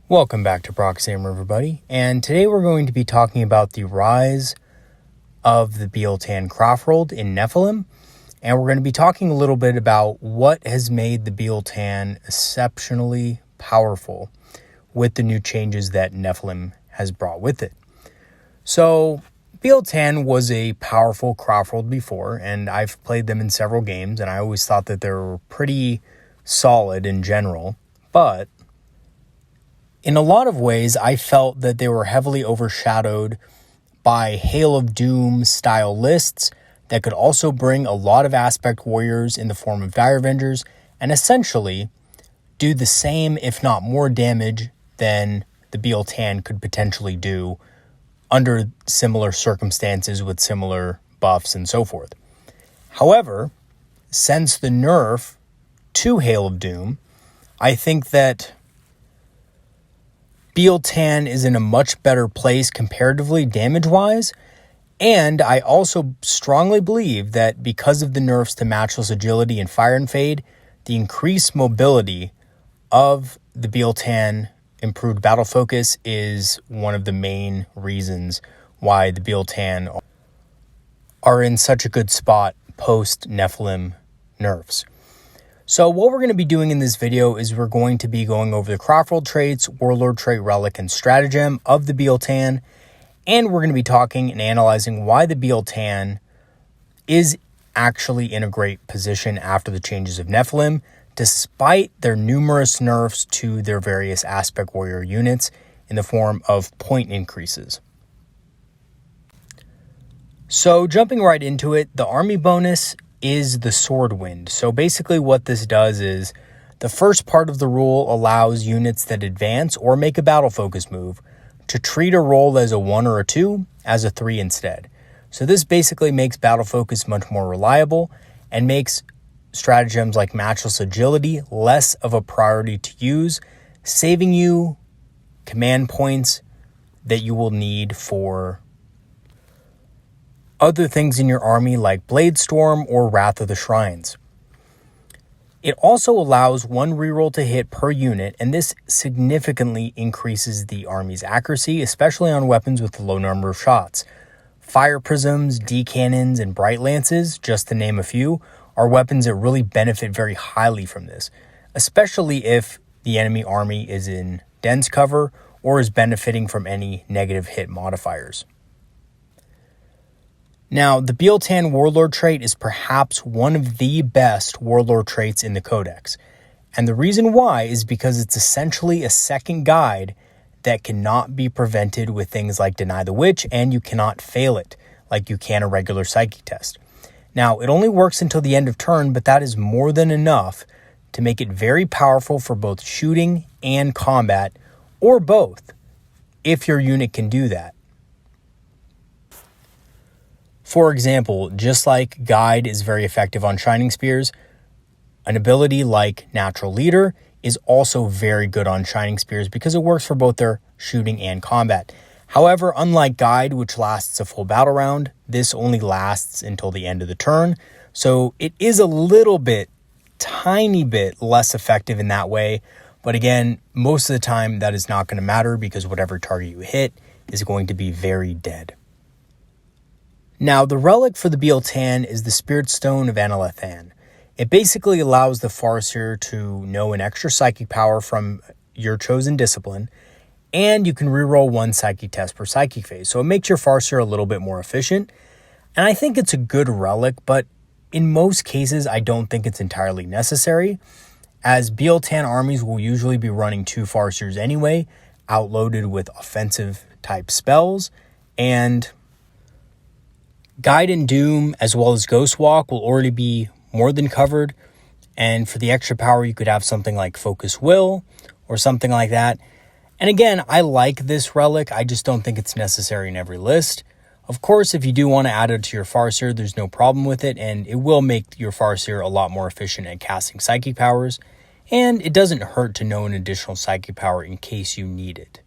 Welcome back to Proxamer, everybody, and today we're going to be talking about the rise of the Biel-Tan Craftworld in Nephilim, and we're going to be talking a little bit about what has made the Biel-Tan exceptionally powerful with the new changes that Nephilim has brought with it. So, Biel-Tan was a powerful Craftworld before, and I've played them in several games, and I always thought that they were pretty solid in general, but in a lot of ways, I felt that they were heavily overshadowed by Hail of Doom style lists that could also bring a lot of aspect warriors in the form of Dire Avengers and essentially do the same, if not more damage than the Biel-Tan could potentially do under similar circumstances with similar buffs and so forth. However, since the nerf to Hail of Doom, I think that Biel-Tan is in a much better place comparatively damage-wise, and I also strongly believe that because of the nerfs to Matchless Agility and Fire and Fade, the increased mobility of the Biel-Tan improved battle focus is one of the main reasons why the Biel-Tan are in such a good spot post-Nephilim nerfs. So what we're going to be doing in this video is we're going to be going over the Craftworld traits, Warlord trait, relic, and stratagem of the Biel-Tan, and we're going to be talking and analyzing why the Biel-Tan is actually in a great position after the changes of Nephilim, despite their numerous nerfs to their various aspect warrior units in the form of point increases. So jumping right into it, the army bonus is the Sword Wind. So basically what this does is the first part of the rule allows units that advance or make a battle focus move to treat a roll as a 1 or a 2 as a 3 instead. So this basically makes battle focus much more reliable and makes stratagems like Matchless Agility less of a priority to use, saving you command points that you will need for other things in your army like Blade Storm or Wrath of the Shrines. It also allows 1 reroll to hit per unit, and this significantly increases the army's accuracy, especially on weapons with a low number of shots. Fire Prisms, D-Cannons, and Bright Lances, just to name a few, are weapons that really benefit very highly from this, especially if the enemy army is in dense cover or is benefiting from any negative hit modifiers. Now, the Biel-Tan Warlord trait is perhaps one of the best Warlord traits in the Codex, and the reason why is because it's essentially a second guide that cannot be prevented with things like Deny the Witch, and you cannot fail it like you can a regular psychic test. Now, it only works until the end of turn, but that is more than enough to make it very powerful for both shooting and combat, or both, if your unit can do that. For example, just like Guide is very effective on Shining Spears, an ability like Natural Leader is also very good on Shining Spears because it works for both their shooting and combat. However, unlike Guide, which lasts a full battle round, this only lasts until the end of the turn, so it is a little bit, tiny bit less effective in that way, but again, most of the time that is not going to matter because whatever target you hit is going to be very dead. Now, the relic for the Biel-Tan is the Spirit Stone of Biel-Tan. It basically allows the Farseer to know an extra psychic power from your chosen discipline, and you can reroll 1 psychic test per psychic phase. So it makes your Farseer a little bit more efficient, and I think it's a good relic, but in most cases, I don't think it's entirely necessary, as Biel-Tan armies will usually be running 2 Farseers anyway, outloaded with offensive type spells, and Guide and Doom, as well as Ghost Walk, will already be more than covered. And for the extra power, you could have something like Focus Will or something like that. And again, I like this relic. I just don't think it's necessary in every list. Of course, if you do want to add it to your Farseer, there's no problem with it. And it will make your Farseer a lot more efficient at casting psychic powers. And it doesn't hurt to know an additional psychic power in case you need it.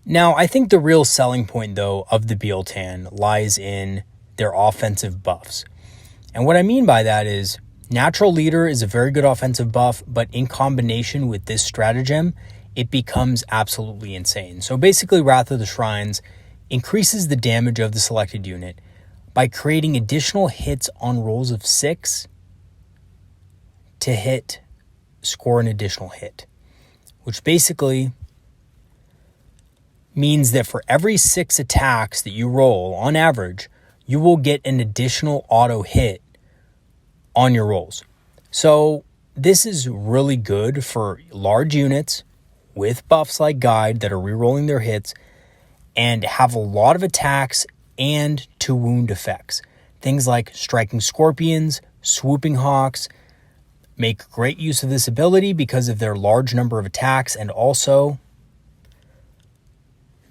Now, I think the real selling point, though, of the Biel-Tan lies in their offensive buffs. And what I mean by that is Natural Leader is a very good offensive buff, but in combination with this stratagem, it becomes absolutely insane. So basically, Wrath of the Shrines increases the damage of the selected unit by creating additional hits on rolls of 6 to score an additional hit, which basically means that for every 6 attacks that you roll, on average, you will get an additional auto hit on your rolls. So this is really good for large units with buffs like Guide that are rerolling their hits and have a lot of attacks and to wound effects. Things like Striking Scorpions, Swooping Hawks make great use of this ability because of their large number of attacks, and also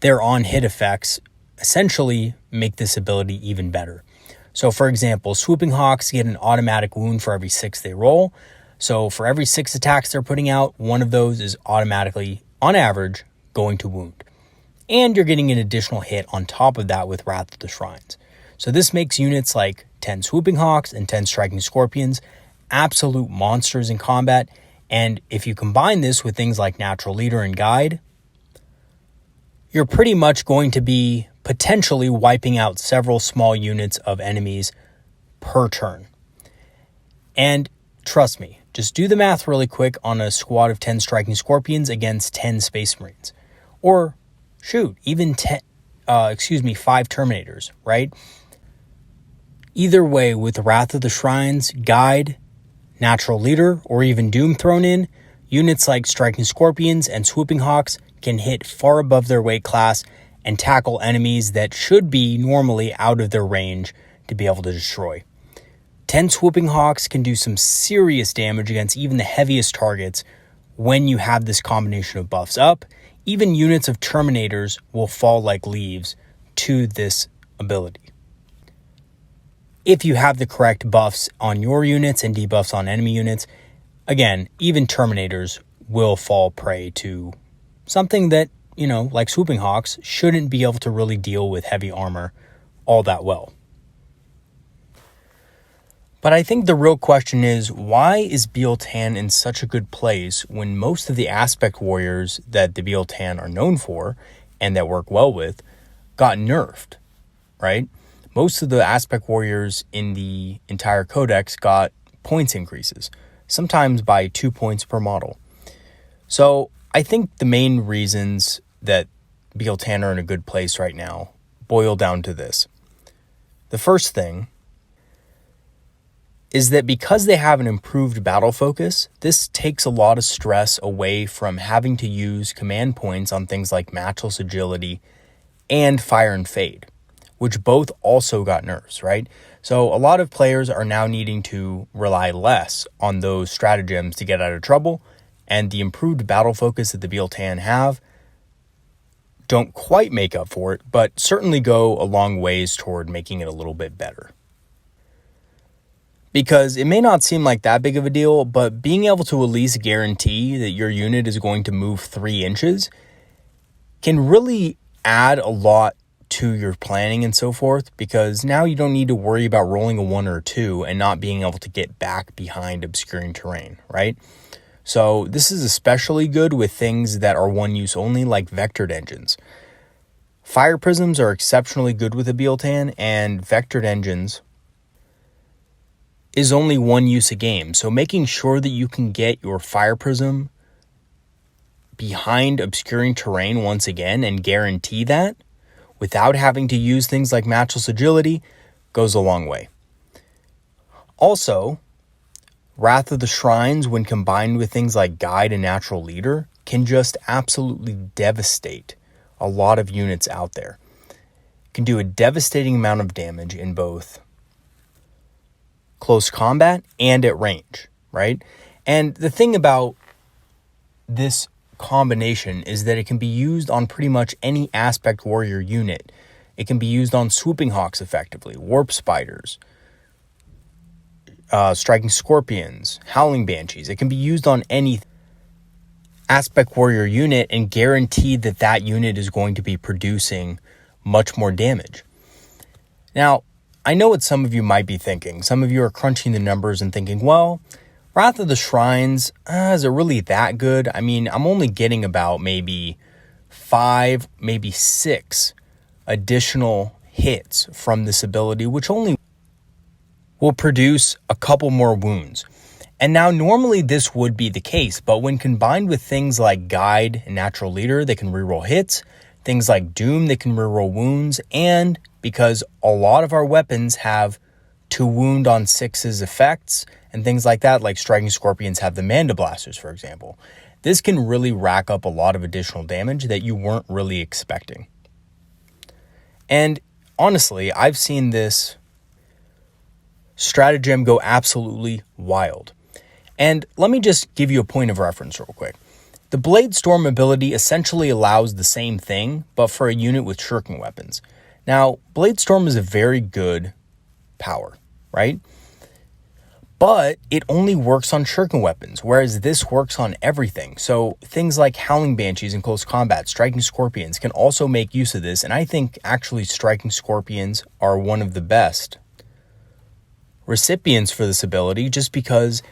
their on-hit effects essentially make this ability even better. So for example, Swooping Hawks get an automatic wound for every 6 they roll. So for every 6 attacks they're putting out, one of those is automatically, on average, going to wound. And you're getting an additional hit on top of that with Wrath of the Shrines. So this makes units like 10 Swooping Hawks and 10 Striking Scorpions absolute monsters in combat. And if you combine this with things like Natural Leader and Guide, you're pretty much going to be potentially wiping out several small units of enemies per turn. And trust me, just do the math really quick on a squad of 10 Striking Scorpions against 10 Space Marines. Or, shoot, even 5 Terminators, right? Either way, with Wrath of the Shrines, Guide, Natural Leader, or even Doom thrown in, units like Striking Scorpions and Swooping Hawks can hit far above their weight class and tackle enemies that should be normally out of their range to be able to destroy. 10 Swooping Hawks can do some serious damage against even the heaviest targets when you have this combination of buffs up. Even units of Terminators will fall like leaves to this ability. If you have the correct buffs on your units and debuffs on enemy units, again, even Terminators will fall prey to something that, like Swooping Hawks, shouldn't be able to really deal with heavy armor all that well. But I think the real question is, why is Biel-Tan in such a good place when most of the aspect warriors that the Biel-Tan are known for and that work well with got nerfed, right? Most of the aspect warriors in the entire codex got points increases, sometimes by 2 points per model. So I think the main reasons that Biel-Tan are in a good place right now boil down to this. The first thing is that because they have an improved battle focus, this takes a lot of stress away from having to use command points on things like Matchless Agility and Fire and Fade, which both also got nerfs, right? So a lot of players are now needing to rely less on those stratagems to get out of trouble, and the improved battle focus that the Biel-Tan have don't quite make up for it, but certainly go a long ways toward making it a little bit better. Because it may not seem like that big of a deal, but being able to at least guarantee that your unit is going to move 3 inches can really add a lot to your planning and so forth, because now you don't need to worry about rolling a 1 or a 2 and not being able to get back behind obscuring terrain, right? So this is especially good with things that are one use only, like vectored engines. Fire prisms are exceptionally good with a Biel-Tan, and vectored engines is only one use a game. So making sure that you can get your fire prism behind obscuring terrain once again and guarantee that without having to use things like Matchless Agility goes a long way. Also, Wrath of the Shrines, when combined with things like Guide and Natural Leader, can just absolutely devastate a lot of units out there. It can do a devastating amount of damage in both close combat and at range, right? And the thing about this combination is that it can be used on pretty much any aspect warrior unit. It can be used on Swooping Hawks effectively, Warp Spiders, Striking Scorpions, Howling Banshees. It can be used on any aspect warrior unit and guaranteed that that unit is going to be producing much more damage. Now, I know what some of you might be thinking. Some of you are crunching the numbers and thinking, well, Wrath of the Shrines, is it really that good? I mean, I'm only getting about maybe 5, maybe 6 additional hits from this ability, which only will produce a couple more wounds. And now normally this would be the case, but when combined with things like Guide and Natural Leader, they can reroll hits, things like Doom, they can reroll wounds, and because a lot of our weapons have 2 wound on 6's effects and things like that, like Striking Scorpions have the Manda Blasters, for example, this can really rack up a lot of additional damage that you weren't really expecting. And honestly, I've seen this stratagem go absolutely wild. And let me just give you a point of reference real quick. The Blade Storm ability essentially allows the same thing, but for a unit with shirking weapons. Now, Blade Storm is a very good power, right? But it only works on shirking weapons, whereas this works on everything. So things like Howling Banshees in close combat, Striking Scorpions can also make use of this, and I think actually Striking Scorpions are one of the best recipients for this ability, just because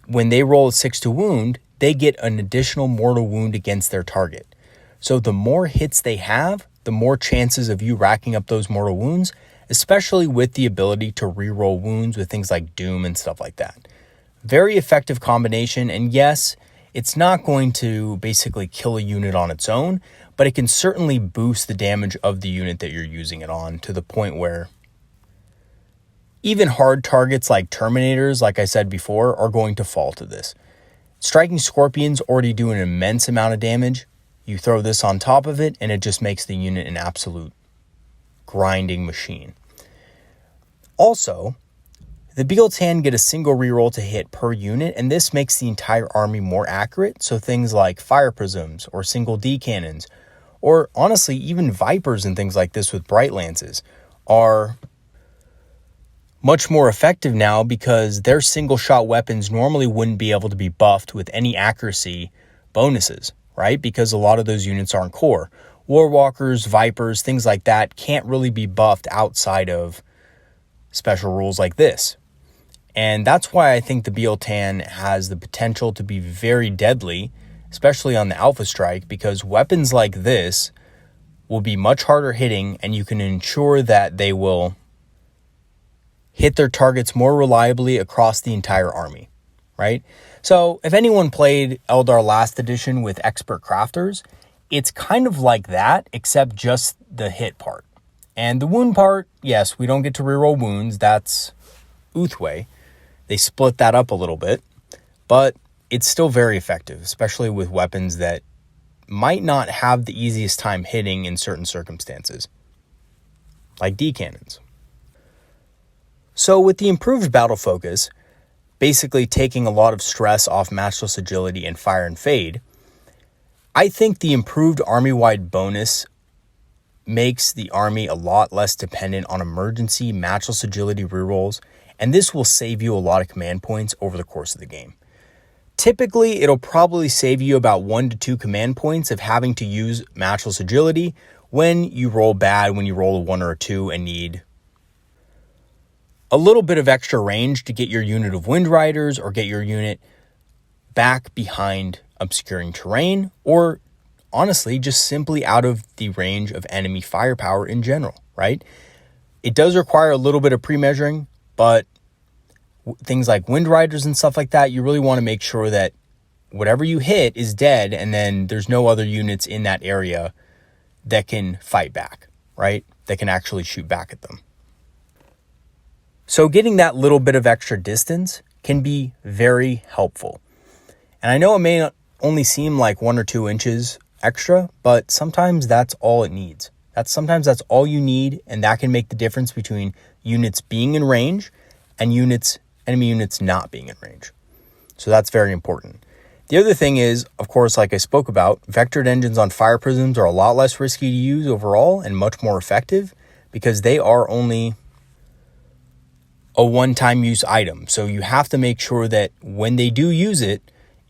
when they roll a 6 to wound, they get an additional mortal wound against their target. So the more hits they have, the more chances of you racking up those mortal wounds, especially with the ability to reroll wounds with things like Doom and stuff like that. Very effective combination, and yes, it's not going to basically kill a unit on its own, but it can certainly boost the damage of the unit that you're using it on to the point where even hard targets like Terminators, like I said before, are going to fall to this. Striking Scorpions already do an immense amount of damage. You throw this on top of it, and it just makes the unit an absolute grinding machine. Also, the Biel-Tan get a single reroll to hit per unit, and this makes the entire army more accurate. So things like Fire Prisms or single D cannons, or honestly, even Vipers and things like this with Bright Lances are much more effective now because their single shot weapons normally wouldn't be able to be buffed with any accuracy bonuses, right? Because a lot of those units aren't core. Warwalkers, Vipers, things like that can't really be buffed outside of special rules like this. And that's why I think the Biel-Tan has the potential to be very deadly, especially on the Alpha Strike, because weapons like this will be much harder hitting, and you can ensure that they will hit their targets more reliably across the entire army, right? So if anyone played Eldar Last Edition with Expert Crafters, it's kind of like that, except just the hit part. And the wound part, yes, we don't get to reroll wounds. That's Uthway. They split that up a little bit, but it's still very effective, especially with weapons that might not have the easiest time hitting in certain circumstances, like D cannons. So with the improved battle focus, basically taking a lot of stress off Matchless Agility and Fire and Fade, I think the improved army-wide bonus makes the army a lot less dependent on emergency Matchless Agility rerolls, and this will save you a lot of command points over the course of the game. Typically, it'll probably save you about 1 to 2 command points of having to use Matchless Agility when you roll bad, when you roll a 1 or a 2 and need a little bit of extra range to get your unit of Wind Riders or get your unit back behind obscuring terrain, or honestly, just simply out of the range of enemy firepower in general, right? It does require a little bit of pre-measuring, but things like Wind Riders and stuff like that, you really want to make sure that whatever you hit is dead, and then there's no other units in that area that can fight back, right? That can actually shoot back at them. So getting that little bit of extra distance can be very helpful. And I know it may only seem like 1 or 2 inches extra, but sometimes that's all it needs. Sometimes that's all you need, and that can make the difference between units being in range and enemy units not being in range. So that's very important. The other thing is, of course, like I spoke about, vectored engines on Fire Prisms are a lot less risky to use overall and much more effective because they are only a one-time use item. So you have to make sure that when they do use it,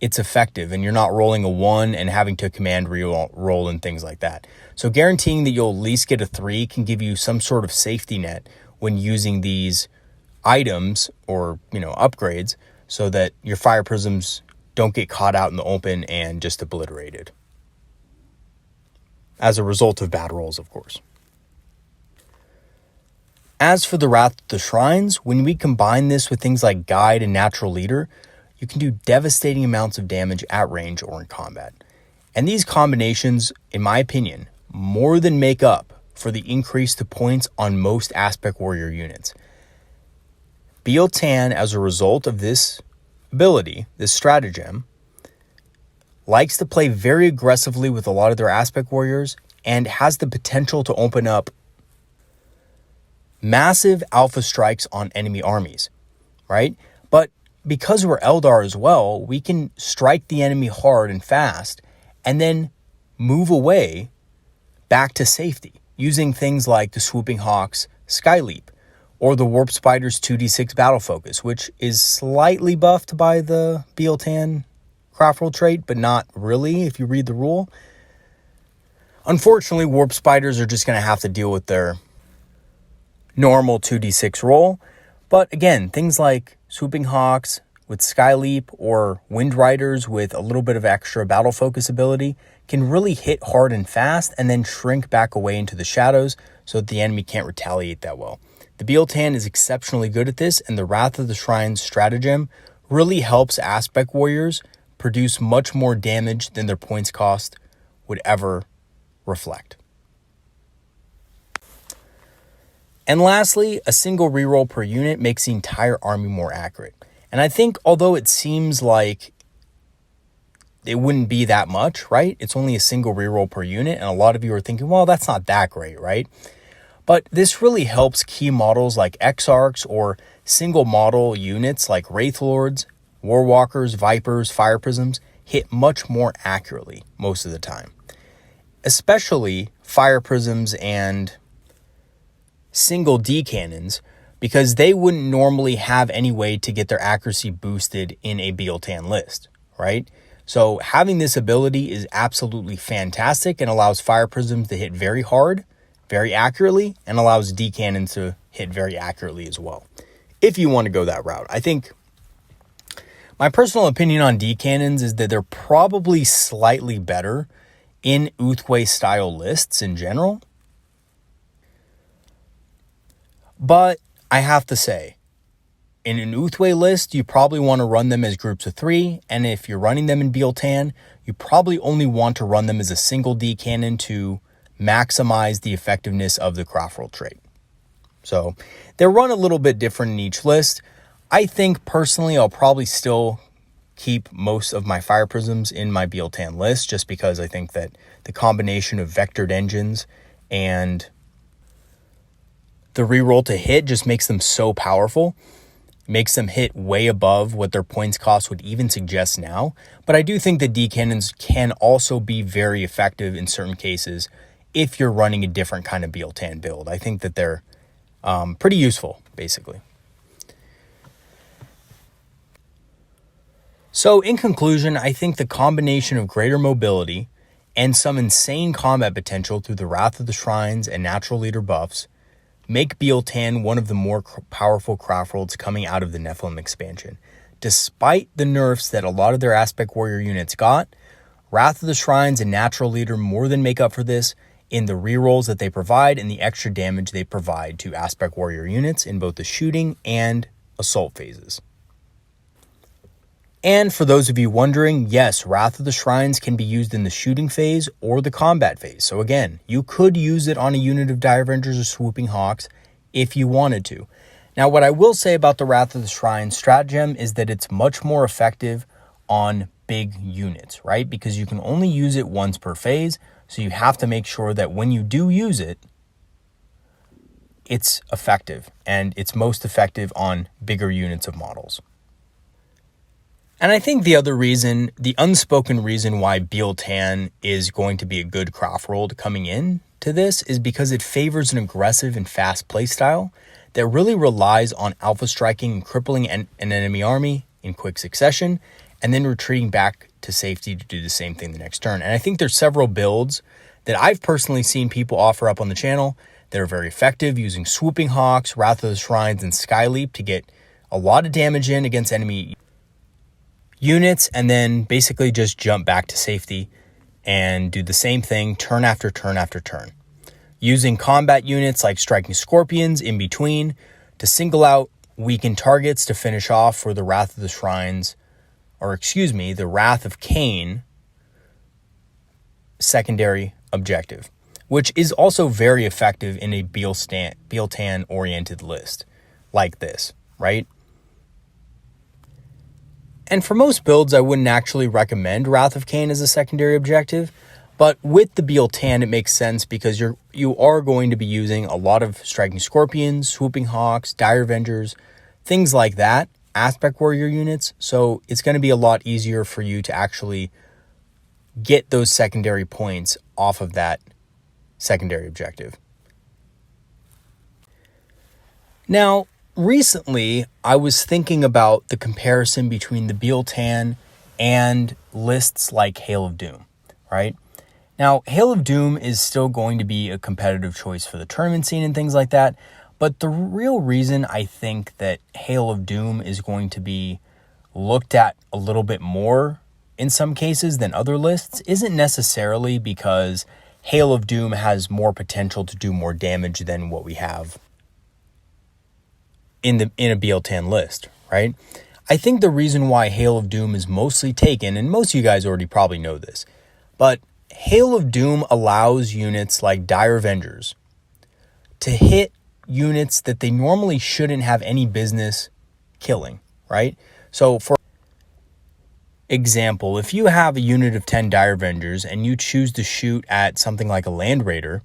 it's effective and you're not rolling a 1 and having to command roll and things like that. So guaranteeing that you'll at least get a 3 can give you some sort of safety net when using these items or, upgrades, so that your fire prisms don't get caught out in the open and just obliterated. As a result of bad rolls, of course. As for the Wrath of the Shrines, when we combine this with things like Guide and Natural Leader, you can do devastating amounts of damage at range or in combat. And these combinations, in my opinion, more than make up for the increase to points on most Aspect Warrior units. Biel-Tan, as a result of this ability, this stratagem, likes to play very aggressively with a lot of their Aspect Warriors and has the potential to open up massive alpha strikes on enemy armies, right? But because we're Eldar as well, we can strike the enemy hard and fast and then move away back to safety using things like the Swooping Hawk's Sky Leap or the Warp Spider's 2d6 Battle Focus, which is slightly buffed by the Biel-Tan Craftworld trait, but not really if you read the rule. Unfortunately, Warp Spiders are just going to have to deal with their normal 2d6 roll. But again, things like Swooping Hawks with Sky Leap or Wind Riders with a little bit of extra Battle Focus ability can really hit hard and fast and then shrink back away into the shadows so that the enemy can't retaliate that well. The Biel-Tan is exceptionally good at this, and the Wrath of the Shrines stratagem really helps Aspect Warriors produce much more damage than their points cost would ever reflect. And lastly, a single reroll per unit makes the entire army more accurate. And I think although it seems like it wouldn't be that much, right? It's only a single reroll per unit, and a lot of you are thinking, well, that's not that great, right? But this really helps key models like Exarchs or single model units like Wraith Lords, Warwalkers, Vipers, Fire Prisms hit much more accurately most of the time. Especially Fire Prisms and single D cannons, because they wouldn't normally have any way to get their accuracy boosted in a Biel-Tan list, right? So having this ability is absolutely fantastic and allows Fire Prisms to hit very hard, very accurately, and allows D cannons to hit very accurately as well, if you want to go that route. I think my personal opinion on D cannons is that they're probably slightly better in Uthway style lists in general. But I have to say, in an Uthway list, you probably want to run them as groups of 3. And if you're running them in Biel-Tan, you probably only want to run them as a single D cannon to maximize the effectiveness of the Craftworld trait. So they're run a little bit different in each list. I think personally, I'll probably still keep most of my Fire Prisms in my Biel-Tan list, just because I think that the combination of vectored engines and the reroll to hit just makes them so powerful. Makes them hit way above what their points cost would even suggest now. But I do think that D cannons can also be very effective in certain cases if you're running a different kind of Biel-Tan build. I think that they're pretty useful, basically. So in conclusion, I think the combination of greater mobility and some insane combat potential through the Wrath of the Shrines and Natural Leader buffs make Biel-Tan one of the more powerful Craftworlds coming out of the Nephilim expansion. Despite the nerfs that a lot of their Aspect Warrior units got, Wrath of the Shrines and Natural Leader more than make up for this in the rerolls that they provide and the extra damage they provide to Aspect Warrior units in both the shooting and assault phases. And for those of you wondering, yes, Wrath of the Shrines can be used in the shooting phase or the combat phase. So again, you could use it on a unit of Dire Avengers or Swooping Hawks if you wanted to. Now, what I will say about the Wrath of the Shrines stratagem is that it's much more effective on big units, right? Because you can only use it once per phase, so you have to make sure that when you do use it, it's effective, and it's most effective on bigger units of models. And I think the other reason, the unspoken reason why Biel-Tan is going to be a good Craftworld coming in to this is because it favors an aggressive and fast playstyle that really relies on alpha striking and crippling an enemy army in quick succession, and then retreating back to safety to do the same thing the next turn. And I think there's several builds that I've personally seen people offer up on the channel that are very effective, using Swooping Hawks, Wrath of the Shrines, and Skyleap to get a lot of damage in against enemy units, and then basically just jump back to safety and do the same thing turn after turn after turn. Using combat units like Striking Scorpions in between to single out weakened targets to finish off for the Wrath of the Shrines, the Wrath of Cain secondary objective, which is also very effective in a Biel-Tan oriented list like this, right? And for most builds, I wouldn't actually recommend Wrath of Cain as a secondary objective, but with the Biel-Tan, it makes sense because you are going to be using a lot of Striking Scorpions, Swooping Hawks, Dire Avengers, things like that, Aspect Warrior units, so it's going to be a lot easier for you to actually get those secondary points off of that secondary objective. Now, recently, I was thinking about the comparison between the Biel-Tan and lists like Hail of Doom, right? Now, Hail of Doom is still going to be a competitive choice for the tournament scene and things like that, but the real reason I think that Hail of Doom is going to be looked at a little bit more in some cases than other lists isn't necessarily because Hail of Doom has more potential to do more damage than what we have in a Biel-Tan list, right? I think the reason why Hail of Doom is mostly taken, and most of you guys already probably know this, but Hail of Doom allows units like Dire Avengers to hit units that they normally shouldn't have any business killing, right? So for example, if you have a unit of 10 Dire Avengers and you choose to shoot at something like a Land Raider,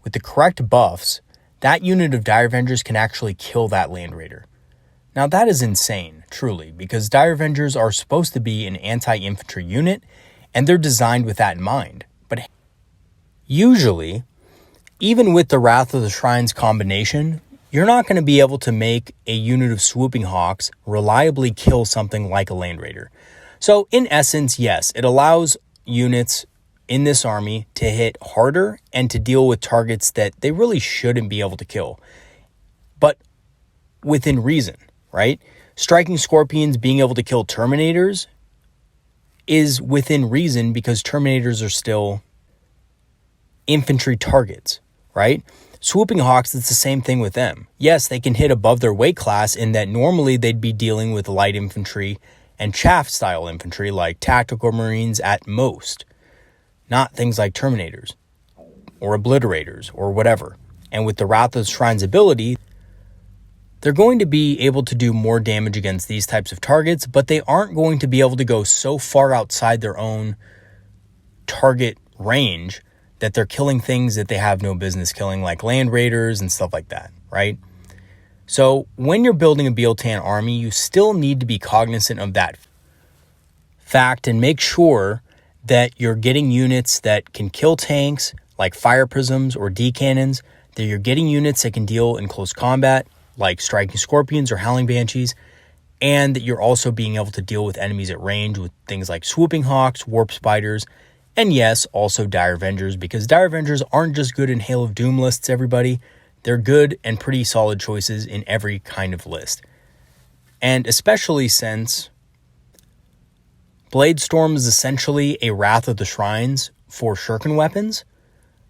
with the correct buffs, that unit of Dire Avengers can actually kill that Land Raider. Now that is insane, truly, because Dire Avengers are supposed to be an anti-infantry unit, and they're designed with that in mind. But usually, even with the Wrath of the Shrines combination, you're not going to be able to make a unit of Swooping Hawks reliably kill something like a Land Raider. So in essence, yes, it allows units in this army to hit harder and to deal with targets that they really shouldn't be able to kill, but within reason, right? Striking Scorpions being able to kill Terminators is within reason because Terminators are still infantry targets, right? Swooping Hawks, it's the same thing with them. Yes, they can hit above their weight class in that normally they'd be dealing with light infantry and chaff style infantry like tactical marines at most, not things like Terminators or Obliterators or whatever. And with the Wrath of the Shrine's ability, they're going to be able to do more damage against these types of targets, but they aren't going to be able to go so far outside their own target range that they're killing things that they have no business killing, like Land Raiders and stuff like that, right? So when you're building a Biel-Tan army, you still need to be cognizant of that fact and make sure that you're getting units that can kill tanks like Fire Prisms or D-Cannons, that you're getting units that can deal in close combat like Striking Scorpions or Howling Banshees, and that you're also being able to deal with enemies at range with things like Swooping Hawks, Warp Spiders, and yes, also Dire Avengers, because Dire Avengers aren't just good in Hail of Doom lists, everybody. They're good and pretty solid choices in every kind of list. And especially since Bladestorm is essentially a Wrath of the Shrines for Shuriken weapons.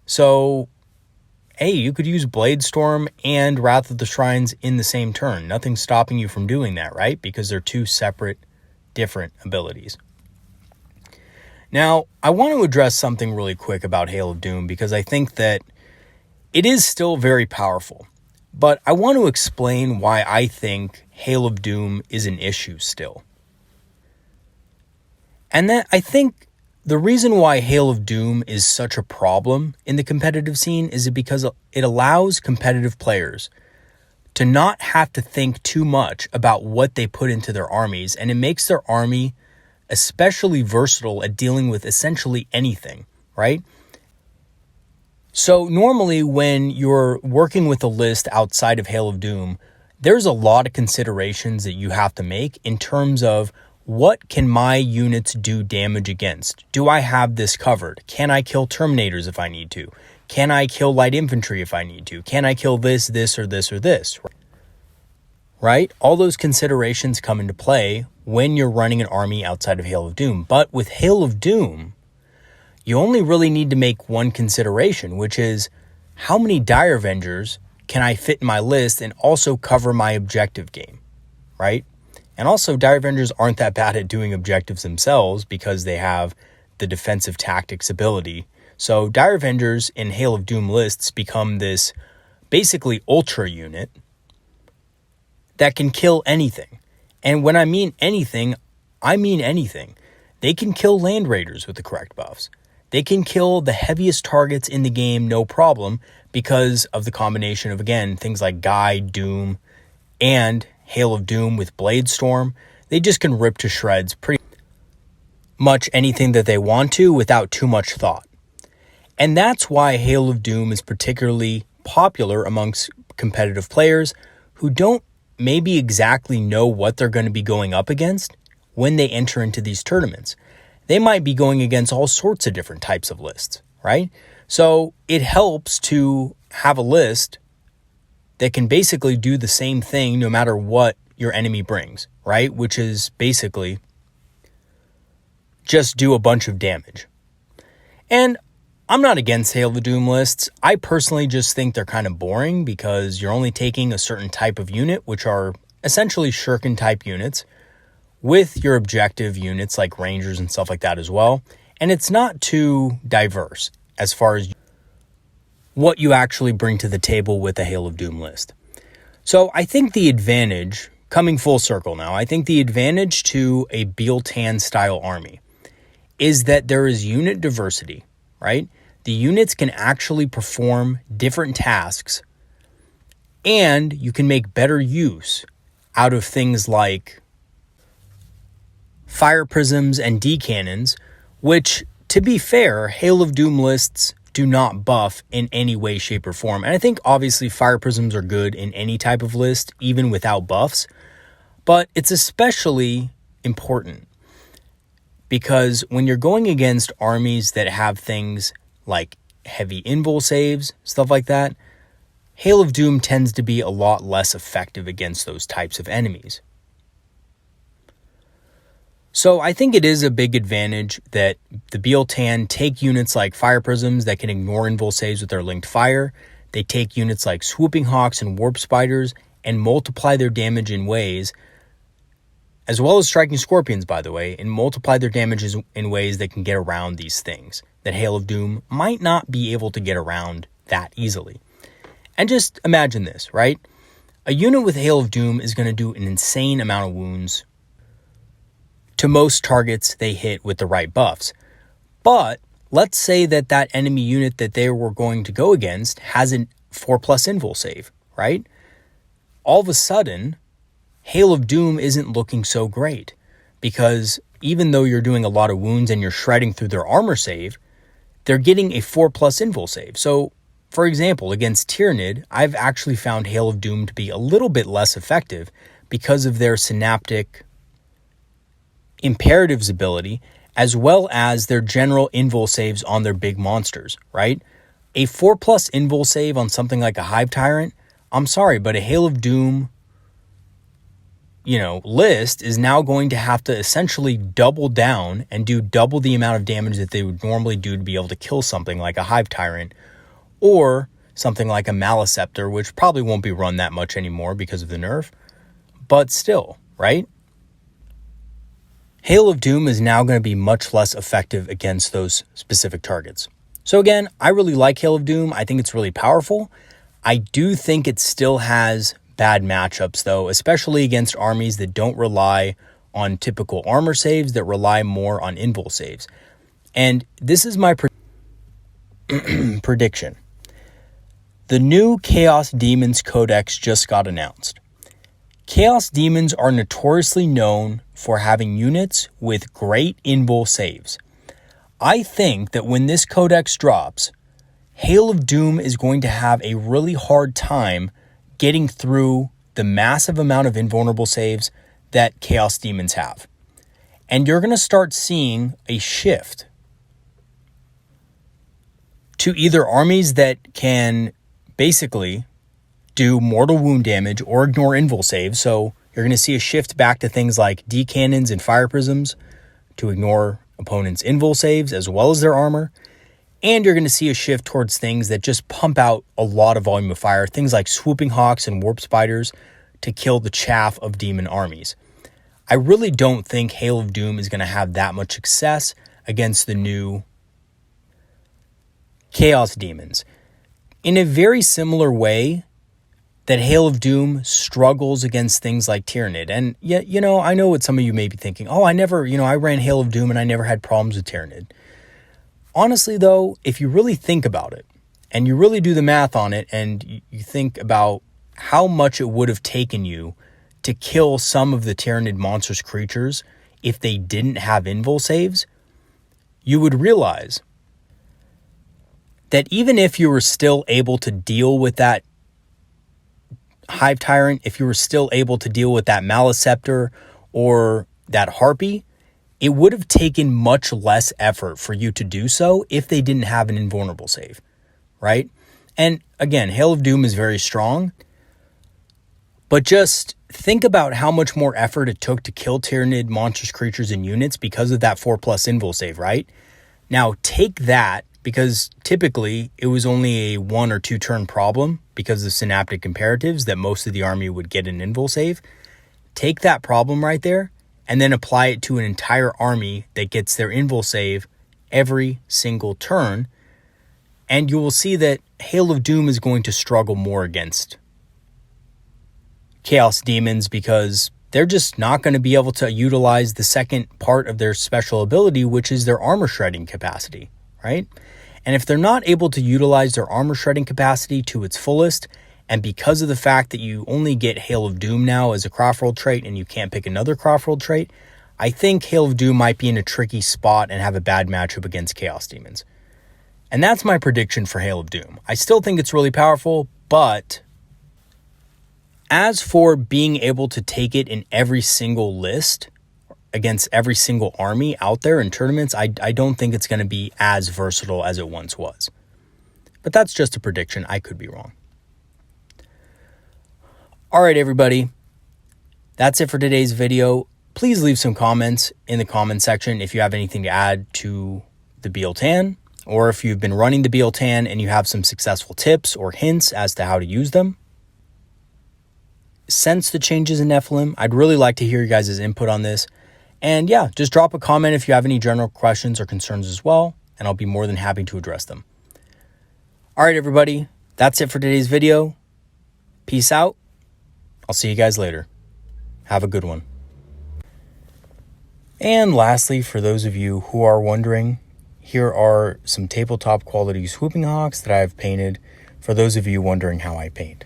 So, hey, you could use Bladestorm and Wrath of the Shrines in the same turn. Nothing's stopping you from doing that, right? Because they're two separate, different abilities. Now, I want to address something really quick about Hail of Doom because I think that it is still very powerful. But I want to explain why I think Hail of Doom is an issue still. And that I think the reason why Hail of Doom is such a problem in the competitive scene is because it allows competitive players to not have to think too much about what they put into their armies, and it makes their army especially versatile at dealing with essentially anything, right? So normally when you're working with a list outside of Hail of Doom, there's a lot of considerations that you have to make in terms of what can my units do damage against? Do I have this covered? Can I kill Terminators if I need to? Can I kill light infantry if I need to? Can I kill this, or this? Right? All those considerations come into play when you're running an army outside of Hail of Doom. But with Hail of Doom, you only really need to make one consideration, which is how many Dire Avengers can I fit in my list and also cover my objective game, right? And also, Dire Avengers aren't that bad at doing objectives themselves because they have the defensive tactics ability. So Dire Avengers in Hail of Doom lists become this basically ultra unit that can kill anything. And when I mean anything, I mean anything. They can kill Land Raiders with the correct buffs. They can kill the heaviest targets in the game, no problem, because of the combination of, again, things like Guide, Doom, and Hail of Doom with Blade Storm. They just can rip to shreds pretty much anything that they want to without too much thought. And that's why Hail of Doom is particularly popular amongst competitive players who don't maybe exactly know what they're going to be going up against when they enter into these tournaments. They might be going against all sorts of different types of lists, right? So it helps to have a list that can basically do the same thing no matter what your enemy brings, right? Which is basically just do a bunch of damage. And I'm not against Hail of Doom lists. I personally just think they're kind of boring because you're only taking a certain type of unit, which are essentially shuriken type units, with your objective units like Rangers and stuff like that as well. And it's not too diverse as far as what you actually bring to the table with a Hail of Doom list. So I think the advantage, coming full circle now, I think the advantage to a Biel-Tan style army is that there is unit diversity, right? The units can actually perform different tasks, and you can make better use out of things like fire prisms and D-cannons, which, to be fair, Hail of Doom lists do not buff in any way, shape, or form. And I think obviously fire prisms are good in any type of list, even without buffs, but it's especially important because when you're going against armies that have things like heavy invul saves, stuff like that, Hail of Doom tends to be a lot less effective against those types of enemies. So I think it is a big advantage that the Biel-Tan take units like Fire Prisms that can ignore invul saves with their linked fire. They take units like Swooping Hawks and Warp Spiders and multiply their damage in ways, as well as Striking Scorpions, by the way, and multiply their damages in ways that can get around these things that Hail of Doom might not be able to get around that easily. And just imagine this, right? A unit with Hail of Doom is going to do an insane amount of wounds to most targets they hit with the right buffs. But let's say that that enemy unit that they were going to go against has a 4+ invul save, right? All of a sudden, Hail of Doom isn't looking so great because even though you're doing a lot of wounds and you're shredding through their armor save, they're getting a 4+ invul save. So, for example, against Tyranid, I've actually found Hail of Doom to be a little bit less effective because of their synaptic imperatives ability, as well as their general invul saves on their big monsters, right? A 4+ invul save on something like a Hive Tyrant, I'm sorry, but a Hail of Doom, list is now going to have to essentially double down and do double the amount of damage that they would normally do to be able to kill something like a Hive Tyrant or something like a Maleceptor, which probably won't be run that much anymore because of the nerf, but still, right? Hail of Doom is now going to be much less effective against those specific targets. So again, I really like Hail of Doom. I think it's really powerful. I do think it still has bad matchups though, especially against armies that don't rely on typical armor saves, that rely more on invul saves. And this is my prediction. The new Chaos Demons Codex just got announced. Chaos Demons are notoriously known for having units with great invul saves. I think that when this codex drops, Hail of Doom is going to have a really hard time getting through the massive amount of invulnerable saves that Chaos Demons have. And you're going to start seeing a shift to either armies that can basically do mortal wound damage or ignore invul saves. So you're going to see a shift back to things like D cannons and fire prisms to ignore opponents' invul saves as well as their armor. And you're going to see a shift towards things that just pump out a lot of volume of fire, things like swooping hawks and warp spiders to kill the chaff of demon armies. I really don't think Hail of Doom is going to have that much success against the new Chaos Demons. In a very similar way that Hail of Doom struggles against things like Tyrannid. And yet, I know what some of you may be thinking. Oh, I ran Hail of Doom and I never had problems with Tyrannid. Honestly, though, if you really think about it, and you really do the math on it, and you think about how much it would have taken you to kill some of the Tyrannid monstrous creatures if they didn't have invul saves, you would realize that even if you were still able to deal with that Hive Tyrant, if you were still able to deal with that Maliceptor or that Harpy, it would have taken much less effort for you to do so if they didn't have an invulnerable save, right? And again, Hail of Doom is very strong, but just think about how much more effort it took to kill Tyrannid monstrous creatures and units because of that 4+ invul save, right? Now take that, because typically it was only a 1 or 2 turn problem because of synaptic imperatives that most of the army would get an invul save. Take that problem right there and then apply it to an entire army that gets their invul save every single turn, and you will see that Hail of Doom is going to struggle more against Chaos Demons because they're just not going to be able to utilize the second part of their special ability, which is their armor shredding capacity, right? And if they're not able to utilize their armor shredding capacity to its fullest, and because of the fact that you only get Hail of Doom now as a Craftworld trait and you can't pick another Craftworld trait, I think Hail of Doom might be in a tricky spot and have a bad matchup against Chaos Demons. And that's my prediction for Hail of Doom. I still think it's really powerful, but as for being able to take it in every single list against every single army out there in tournaments, I don't think it's going to be as versatile as it once was. But that's just a prediction. I could be wrong. All right, everybody. That's it for today's video. Please leave some comments in the comment section if you have anything to add to the Biel-Tan, or if you've been running the Biel-Tan and you have some successful tips or hints as to how to use them. Since the changes in Nephilim, I'd really like to hear you guys' input on this. And yeah, just drop a comment if you have any general questions or concerns as well, and I'll be more than happy to address them. All right, everybody. That's it for today's video. Peace out. I'll see you guys later. Have a good one. And lastly, for those of you who are wondering, here are some tabletop quality swooping hawks that I've painted for those of you wondering how I paint.